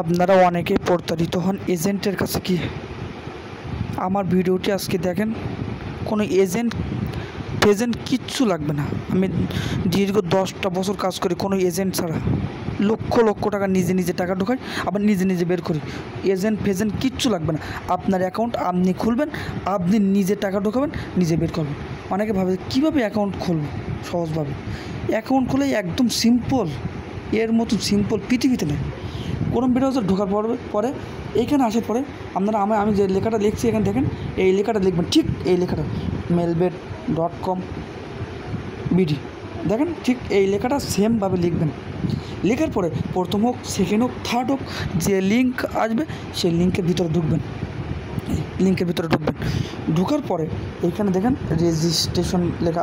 আপনারা অনেকেই প্রতারিত হন এজেন্টের কাছে গিয়ে। আমার ভিডিওটি আজকে দেখেন, কোনো এজেন্ট কিচ্ছু লাগবে না। আমি দীর্ঘ 10টা বছর কাজ করি কোনো এজেন্ট ছাড়া, লক্ষ লক্ষ টাকা নিজে টাকা ঢোকাই, আবার নিজে বের করি। ফেজেন্ট কিচ্ছু লাগবে না। আপনার অ্যাকাউন্ট আপনি খুলবেন, আপনি নিজে টাকা ঢোকাবেন, নিজে বের করবেন। অনেকে ভাবে কীভাবে অ্যাকাউন্ট খুলব, সহজভাবে অ্যাকাউন্ট খুলে একদম সিম্পল, এর মতো সিম্পল পৃথিবীতে নেই। কোনো ব্রাউজার ঢোকার পরে এইখানে আসার পরে আপনারা আমি যে লেখাটা লিখছি এখানে দেখেন, এই লেখাটা লিখবেন, ঠিক এই লেখাটা mailbet.com বিডি, দেখেন ঠিক এই লেখাটা সেমভাবে লিখবেন। লেখার পরে প্রথম হোক, সেকেন্ড হোক, থার্ড হোক, যে লিঙ্ক আসবে সেই লিঙ্কের ভিতরে ঢুকবেন। ঢোকার পরে এইখানে দেখেন রেজিস্ট্রেশন লেখা,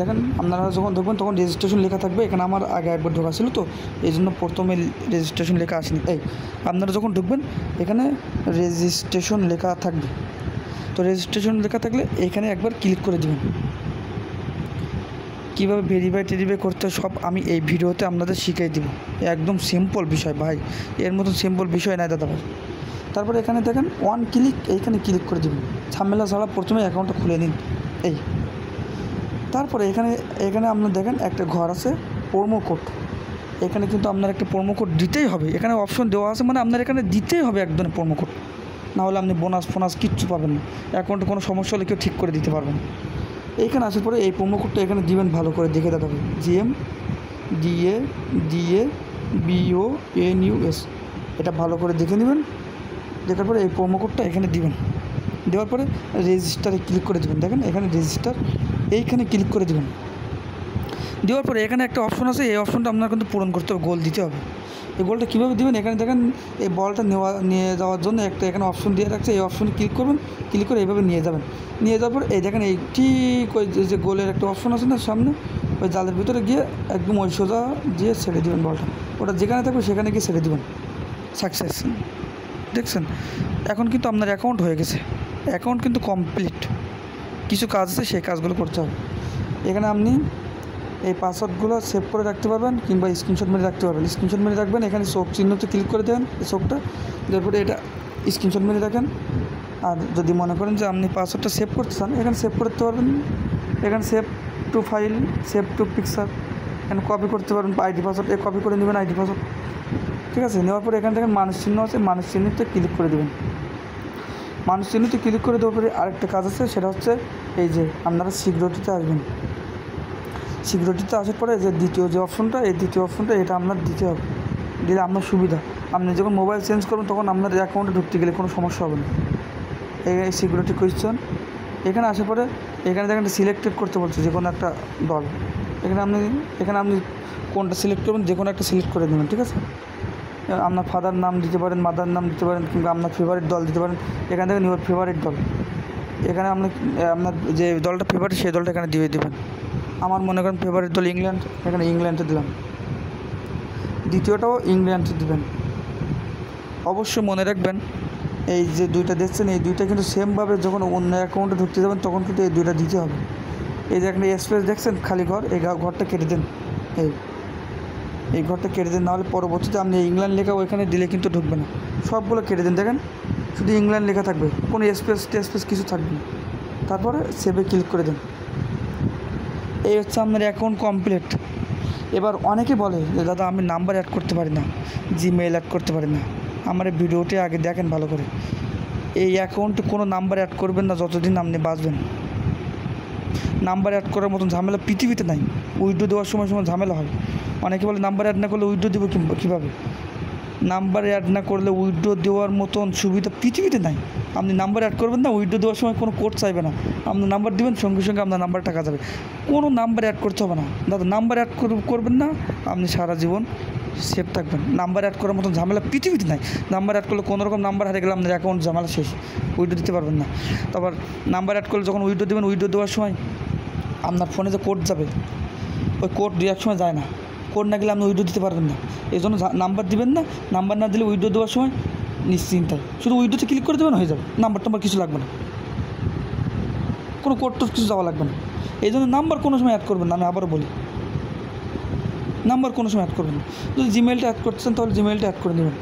দেখেন আপনারা যখন ঢুকবেন তখন রেজিস্ট্রেশন লেখা থাকবে। এখানে আমার আগে একবার ঢোকা ছিল, তো এই জন্য প্রথমে রেজিস্ট্রেশন লেখা আসেনি। আপনারা যখন ঢুকবেন এখানে রেজিস্ট্রেশন লেখা থাকবে, তো রেজিস্ট্রেশন লেখা থাকলে এখানে একবার ক্লিক করে দেবেন। কীভাবে ভেরিফাই করতে সব আমি এই ভিডিওতে আপনাদের শিখিয়ে দিব। একদম সিম্পল বিষয় ভাই, এর মতো সিম্পল বিষয় নাই দাদা ভাই। তারপরে এখানে দেখেন ওয়ান ক্লিক, এইখানে ক্লিক করে দেবেন। ঝামেলা ছাড়া প্রথমে অ্যাকাউন্টটা খুলে নিন। তারপরে এখানে আপনার দেখেন একটা ঘর আছে প্রোমো কোড। এখানে কিন্তু আপনার একটা প্রোমো কোড দিতেই হবে। এখানে অপশন দেওয়া আছে, মানে আপনার এখানে দিতেই হবে একদম প্রোমো কোড, নাহলে আপনি বোনাস কিচ্ছু পাবেন না। অ্যাকাউন্টে কোনো সমস্যা হলে কেউ ঠিক করে দিতে পারবেন। এইখানে আসার পরে এই প্রোমো কোডটা এখানে দিবেন, ভালো করে দেখে দিতে হবে। GMDABONUS, এটা ভালো করে দেখে নেবেন। দেখার পরে এই প্রোমো কোডটা এখানে দিবেন। দেওয়ার পরে রেজিস্টারে ক্লিক করে দেবেন। দেখেন এখানে রেজিস্টার, এইখানে ক্লিক করে দেবেন। দেওয়ার পরে এখানে একটা অপশন আছে, এই অপশনটা আপনার কিন্তু পূরণ করতে হবে, গোল দিতে হবে। এই গোলটা কীভাবে দেবেন, এখানে দেখেন এই বলটা নিয়ে যাওয়ার জন্য একটা এখানে অপশন দিয়ে রাখছে, এই অপশনে ক্লিক করবেন। ক্লিক করে এইভাবে নিয়ে যাবেন। নিয়ে যাওয়ার পর এই দেখেন এই ঠিক ওই যে গোলের একটা অপশন আছে না সামনে, ওই জালের ভিতরে গিয়ে একদম ওই সোজা দিয়ে ছেড়ে দেবেন বলটা। ওটা যেখানে থাকবে সেখানে গিয়ে ছেড়ে দেবেন। সাকসেস, দেখছেন? এখন কিন্তু আপনার অ্যাকাউন্ট হয়ে গেছে, অ্যাকাউন্ট কিন্তু কমপ্লিট। কিছু কাজ আছে, সেই কাজগুলো করতে হবে। এখানে আপনি এই পাসওয়ার্ডগুলো সেভ করে রাখতে পারবেন, কিংবা স্ক্রিনশট মেরে রাখতে পারবেন। স্ক্রিনশট মেরে রাখবেন, এখানে চোখ চিহ্নতে ক্লিক করে দেবেন, এই চোখটা তারপরে এটা স্ক্রিনশট মেরে রাখেন। আর যদি মনে করেন যে আপনি পাসওয়ার্ডটা সেভ করতে চান, এখানে সেভ করতে পারবেন। এখানে save two file, save two picture, এখানে কপি করতে পারবেন। আইডি পাসওয়ার্ড কপি করে নেবেন, আইডি পাসওয়ার্ড, ঠিক আছে? নেওয়ার পরে এখানে দেখেন মানুষ চিহ্ন আছে, মানুষ চিহ্নতে ক্লিক করে দেবেন। মানুষ চিহ্নতে ক্লিক করে দেওয়ার পরে আরেকটা কাজ আছে, সেটা হচ্ছে এই যে আপনারা সিকিউরিটিতে আসবেন। সিকিউরিটিতে আসার পরে যে দ্বিতীয় যে অপশনটা, এই দ্বিতীয় অপশনটা এটা আপনার দিতে হবে। দিলে আপনার সুবিধা, আপনি যখন মোবাইল চেঞ্জ করবেন তখন আপনার অ্যাকাউন্টে ঢুকতে গেলে কোনো সমস্যা হবে না। এই সিকিউরিটি কোয়েশ্চন, এখানে আসার পরে এখানে দেখেন সিলেক্টেড করতে বলছে যে কোনো একটা দল। এখানে আপনি কোনটা সিলেক্ট করবেন, যে কোনো একটা সিলেক্ট করে নেবেন, ঠিক আছে? আপনার ফাদার নাম দিতে পারেন, মাদার নাম দিতে পারেন, কিংবা আপনার ফেভারিট দল দিতে পারেন। এখান থেকে নিউ ফেভারিট দল, এখানে আপনার যে দলটা ফেভারিট সেই দলটা এখানে দিয়ে দেবেন। আমার মনে করেন ফেভারিট দল ইংল্যান্ড, এখানে ইংল্যান্ডে দিলাম। দ্বিতীয়টাও ইংল্যান্ডে দেবেন। অবশ্যই মনে রাখবেন, এই যে দুইটা দেখছেন, এই দুইটা কিন্তু সেমভাবে যখন অন্য অ্যাকাউন্টে ঢুকতে যাবেন তখন কিন্তু এই দুইটা দিতে হবে। এই যে একটা স্পেস দেখছেন খালি ঘর, এই ঘরটা কেটে দেন। এই ঘরটা কেটে দেন, নাহলে পরবর্তীতে আপনি ইংল্যান্ড লেখা ওইখানে দিলে কিন্তু ঢুকবে না। সবগুলো কেটে দেন, দেখেন শুধু ইংল্যান্ড লেখা থাকবে, কোনো স্পেস কিছু থাকবে না। তারপরে সেভে ক্লিক করে দেন। এই হচ্ছে আপনার অ্যাকাউন্ট কমপ্লিট। এবার অনেকে বলে যে দাদা আমি নাম্বার অ্যাড করতে পারি না, জিমেইল অ্যাড করতে পারি না। আমার এই ভিডিওটি আগে দেখেন ভালো করে। এই অ্যাকাউন্টে কোনো নাম্বার অ্যাড করবেন না যতদিন আপনি বাঁচবেন। নাম্বার অ্যাড করার মতন ঝামেলা পৃথিবীতে নাই। উইথড্র দেওয়ার সময় ঝামেলা হয়। অনেকে বলে নাম্বার অ্যাড না করলে উইথড্র দেবো কীভাবে? নাম্বার অ্যাড না করলে উইথড্র দেওয়ার মতন সুবিধা পৃথিবীতে নাই। আপনি নাম্বার অ্যাড করবেন না, উইথড্র দেওয়ার সময় কোনো কোড চাইবে না। আপনি নাম্বার দেবেন, সঙ্গে সঙ্গে আপনার নাম্বার টাকা যাবে। কোনো নাম্বার অ্যাড করতে হবে না দাদা। নাম্বার অ্যাড করবেন না, আপনি সারা জীবন সেফ থাকবেন। নাম্বার অ্যাড করার মতন ঝামেলা পৃথিবীতে নাই। নাম্বার অ্যাড করলে কোনো রকম নাম্বার হারিয়ে গেলে আপনার অ্যাকাউন্ট ঝামেলা শেষ, উইথড্র দিতে পারবেন না। তারপর নাম্বার অ্যাড করলে যখন উইথড্র দেবেন, উইথড্র দেওয়ার সময় আপনার ফোনে যে কোড যাবে, ওই কোড এক সময় যায় না। কোড না গেলে আপনি উইথড্র দিতে পারবেন না। এই জন্য নাম্বার দিবেন না। নাম্বার না দিলে উইথড্র দেওয়ার সময় নিশ্চিন্তায় শুধু উইথড্রোতে ক্লিক করে দেবেন, হয়ে যাবে। নাম্বার কিছু লাগবে না, কোনো কোড টোড কিছু যাওয়া লাগবে না। এই জন্য নাম্বার কোনো সময় অ্যাড করবেন না, আমি আবারও বলি। নাম্বার কোনো সময় অ্যাড করবেন না। যদি জিমেলটা অ্যাড করতেছেন তাহলে জিমেলটা অ্যাড করে নেবেন,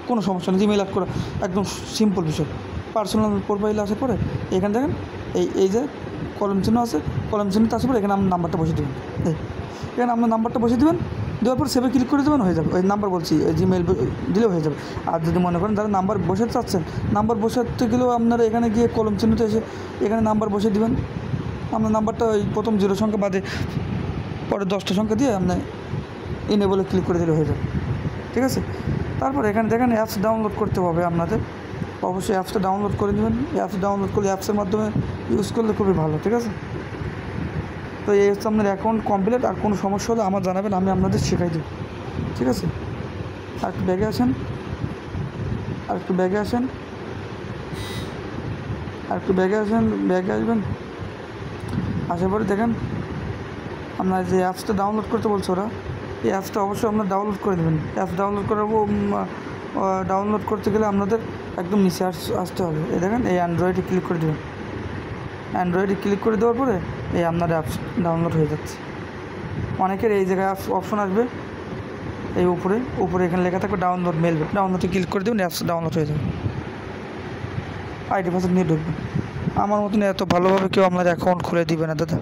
কোনো সমস্যা নেই। জিমেল অ্যাড করা একদম সিম্পল বিষয়। পার্সোনাল প্রোফাইলে আসার পরে এখানে দেখেন এই যে কলম চিহ্ন আছে, কলম চিহ্নতে আসার পরে এখানে আপনার নাম্বারটা বসিয়ে দেবেন। এখানে আপনার নাম্বারটা বসিয়ে দেবেন, দেওয়ার পর সেভে ক্লিক করে দেবেন, হয়ে যাবে। ওই নাম্বার বলছি জিমেল দিলেও হয়ে যাবে। আর যদি মনে করেন যারা নাম্বার বসাতে চাচ্ছেন, নাম্বার বসাতে গেলেও আপনারা এখানে গিয়ে কলম চিহ্নতে এসে এখানে নাম্বার বসিয়ে দেবেন। আপনার নাম্বারটা ওই প্রথম 0 সংখ্যা বাদে পরে 10টা সংখ্যা দিয়ে আপনি ইনেবলে ক্লিক করে দিলে হয়ে যাবে, ঠিক আছে। তারপর এখানে দেখেন অ্যাপস ডাউনলোড করতে হবে আপনাদের, অবশ্যই অ্যাপসটা ডাউনলোড করে নেবেন। অ্যাপস ডাউনলোড করলে অ্যাপসের মাধ্যমে ইউজ করলে খুবই ভালো, ঠিক আছে। তো এই হচ্ছে আপনার অ্যাকাউন্ট কমপ্লিট। আর কোনো সমস্যা হলে আমার জানাবেন, আমি আপনাদের শেখাই দেব, ঠিক আছে। আর একটু ব্যাগে আসেন, ব্যাগে আসবেন, ব্যাগে আসবেন। আসার পরে দেখেন আপনার যে অ্যাপসটা ডাউনলোড করতে বলছে ওরা, এই অ্যাপসটা অবশ্যই আপনার ডাউনলোড করে দেবেন। অ্যাপস ডাউনলোড করতে গেলে আপনাদের একদম নিচে আসতে হবে। এই দেখেন এই অ্যান্ড্রয়েডে ক্লিক করে দেবেন। অ্যান্ড্রয়েডে ক্লিক করে দেওয়ার পরে এই আপনার অ্যাপস ডাউনলোড হয়ে যাচ্ছে। অনেকের এই জায়গায় অপশন আসবে, এই উপরে এখানে লেখা থাকবে ডাউনলোড মেল, ডাউনলোডে ক্লিক করে দেবেন, অ্যাপস ডাউনলোড হয়ে যাবে। আইডি পাসওয়ার্ড নিয়ে ঢুকবেন। আমার মতন এত ভালোভাবে কেউ আপনার অ্যাকাউন্ট খুলে দিবে না দাদা।